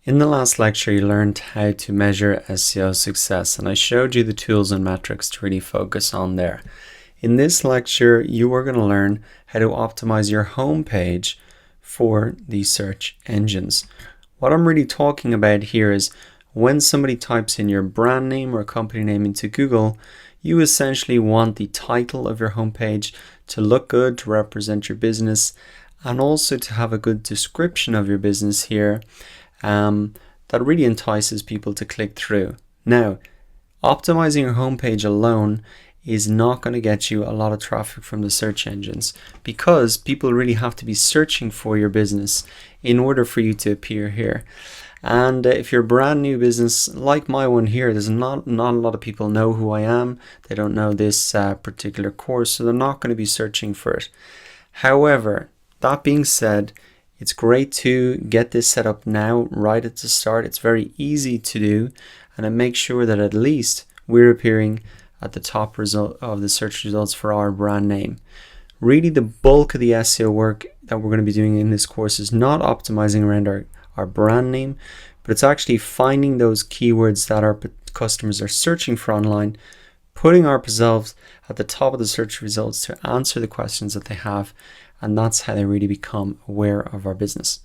In the last lecture, you learned how to measure SEO success, and I showed you the tools and metrics to really focus on there. In this lecture, you are going to learn how to optimize your homepage for the search engines. What I'm really talking about here is when somebody types in your brand name or company name into Google, you essentially want the title of your homepage to look good, to represent your business, and also to have a good description of your business here. That really entices people to click through. Now, optimizing your homepage alone is not going to get you a lot of traffic from the search engines because people really have to be searching for your business in order for you to appear here. And if you're a brand new business like my one here, there's not a lot of people know who I am. They don't know this particular course, so they're not going to be searching for it. However, that being said, it's great to get this set up now, right at the start. It's very easy to do, and it makes sure that at least we're appearing at the top result of the search results for our brand name. Really, the bulk of the SEO work that we're going to be doing in this course is not optimizing around our brand name, but it's actually finding those keywords that our customers are searching for online, putting ourselves at the top of the search results to answer the questions that they have, and that's how they really become aware of our business.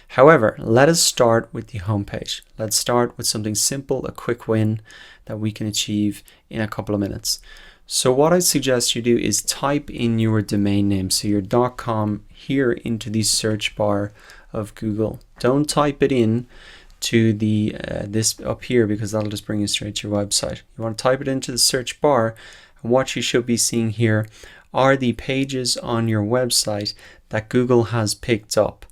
However, let us start with the homepage. Let's start with something simple, a quick win that we can achieve in a couple of minutes. So what I suggest you do is type in your domain name, so your .com here into the search bar of Google. Don't type it in to the this up here because that'll just bring you straight to your website. You want to type it into the search bar, and what you should be seeing here are the pages on your website that Google has picked up.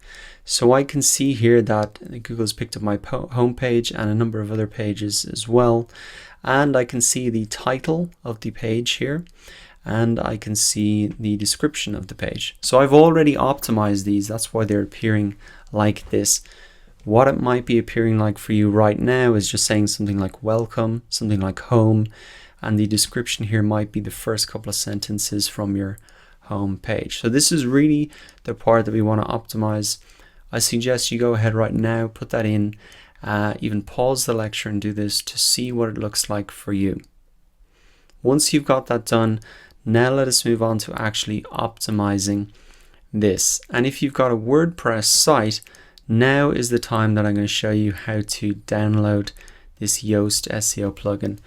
So I can see here that Google's picked up my homepage and a number of other pages as well. And I can see the title of the page here, and I can see the description of the page. So I've already optimized these. That's why they're appearing like this. What it might be appearing like for you right now is just saying something like welcome, something like home, and the description here might be the first couple of sentences from your home page. So this is really the part that we want to optimize. I suggest you go ahead right now, put that in, even pause the lecture and do this to see what it looks like for you. Once you've got that done, now let us move on to actually optimizing this. And if you've got a WordPress site, now is the time that I'm going to show you how to download this Yoast SEO plugin.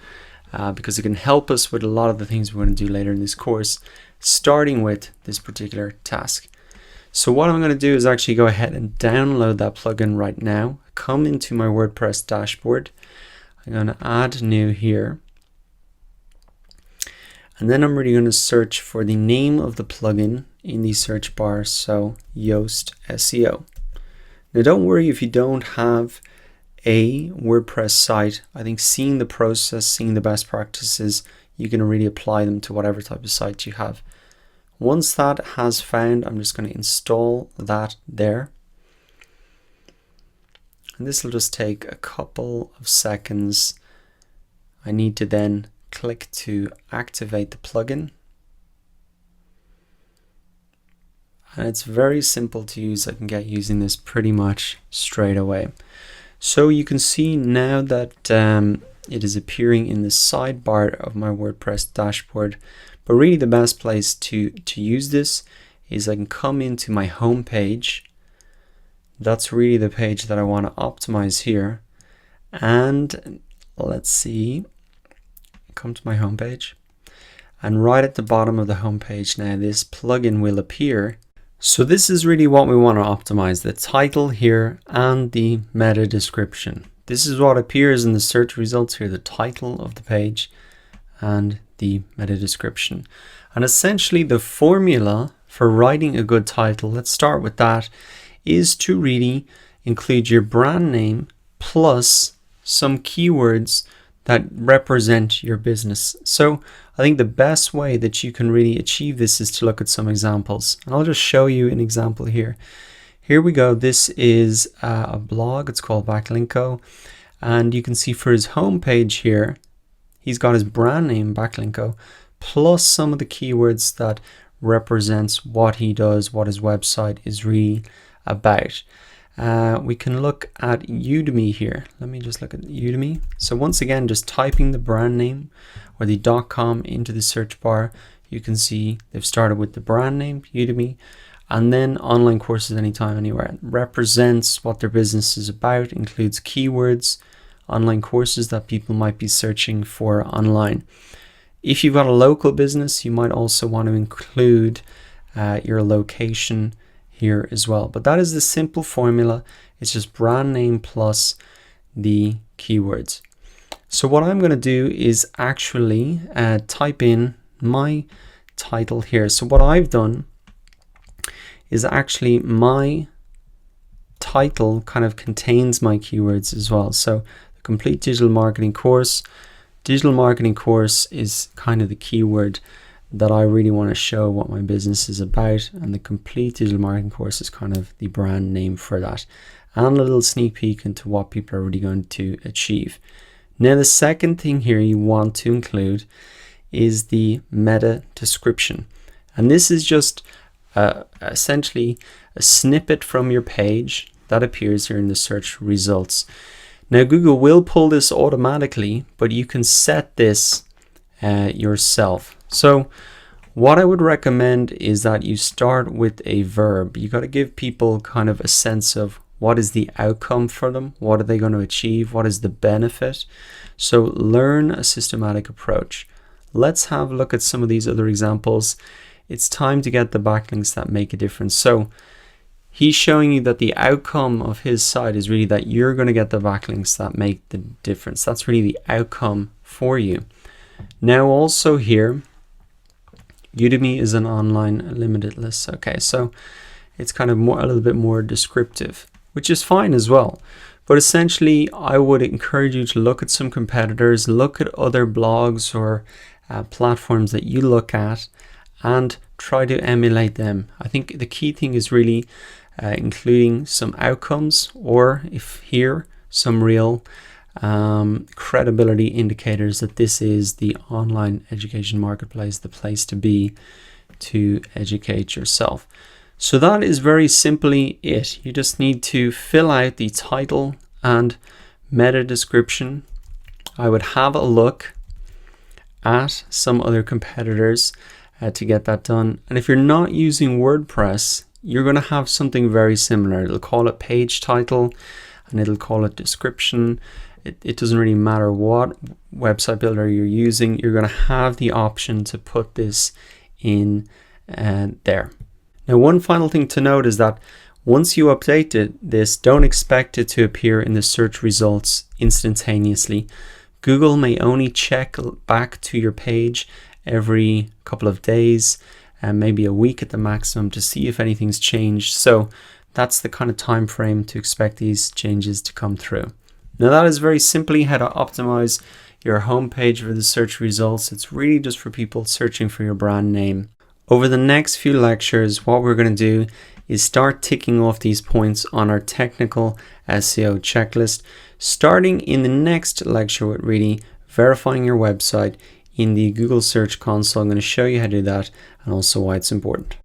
Because it can help us with a lot of the things we're going to do later in this course, starting with this particular task. So what I'm going to do is actually go ahead and download that plugin right now. Come into my WordPress dashboard. I'm going to add new here. And then I'm really going to search for the name of the plugin in the search bar, so Yoast SEO. Now don't worry if you don't have a WordPress site. I think seeing the process, seeing the best practices, you can really apply them to whatever type of site you have. Once that has found, I'm just going to install that there. And this will just take a couple of seconds. I need to then click to activate the plugin. And it's very simple to use. I can get using this pretty much straight away. So you can see now that it is appearing in the sidebar of my WordPress dashboard. But really the best place to use this is I can come into my home page. That's really the page that I want to optimize here. And let's see, come to my home page. And right at the bottom of the home page now, this plugin will appear. So this is really what we want to optimize, the title here and the meta description. This is what appears in the search results here, the title of the page and the meta description. And essentially the formula for writing a good title, let's start with that, is to really include your brand name plus some keywords that represent your business. So I think the best way that you can really achieve this is to look at some examples. And I'll just show you an example here. Here we go. This is a blog. It's called Backlinko. And you can see for his homepage here, he's got his brand name, Backlinko, plus some of the keywords that represents what he does, what his website is really about. we can look at Udemy here. Let me just look at Udemy. So once again, just typing the brand name or the .com into the search bar, you can see they've started with the brand name, Udemy, and then online courses anytime, anywhere. It represents what their business is about, includes keywords, online courses that people might be searching for online. If you've got a local business, you might also want to include your location here as well. But that is the simple formula. It's just brand name plus the keywords. So what I'm going to do is actually type in my title here. So what I've done is actually my title kind of contains my keywords as well. So the complete digital marketing course is kind of the keyword that I really want to show what my business is about, and the complete digital marketing course is kind of the brand name for that, and a little sneak peek into what people are really going to achieve. Now the second thing here you want to include is the meta description, and this is just essentially a snippet from your page that appears here in the search results. Now Google will pull this automatically, but you can set this yourself. So what I would recommend is that you start with a verb. You got to give people kind of a sense of what is the outcome for them, what are they going to achieve, what is the benefit. So learn a systematic approach. Let's have a look at some of these other examples. It's time to get the backlinks that make a difference. So he's showing you that the outcome of his site is really that you're going to get the backlinks that make the difference. That's really the outcome for you. Now also here, Udemy is an online limited list. Okay, so it's kind of a little bit more descriptive, which is fine as well. But essentially, I would encourage you to look at some competitors, look at other blogs or platforms that you look at, and try to emulate them. I think the key thing is really including some outcomes, or if here, some real credibility indicators that this is the online education marketplace, the place to be to educate yourself. So that is very simply it. You just need to fill out the title and meta description. I would have a look at some other competitors to get that done. And if you're not using WordPress, you're going to have something very similar. It'll call it page title and it'll call it description. It doesn't really matter what website builder you're using. You're going to have the option to put this in there. Now, one final thing to note is that once you update this, don't expect it to appear in the search results instantaneously. Google may only check back to your page every couple of days and maybe a week at the maximum to see if anything's changed. So that's the kind of time frame to expect these changes to come through. Now that is very simply how to optimize your homepage for the search results. It's really just for people searching for your brand name. Over the next few lectures, what we're going to do is start ticking off these points on our technical SEO checklist, starting in the next lecture with really verifying your website in the Google Search Console. I'm going to show you how to do that and also why it's important.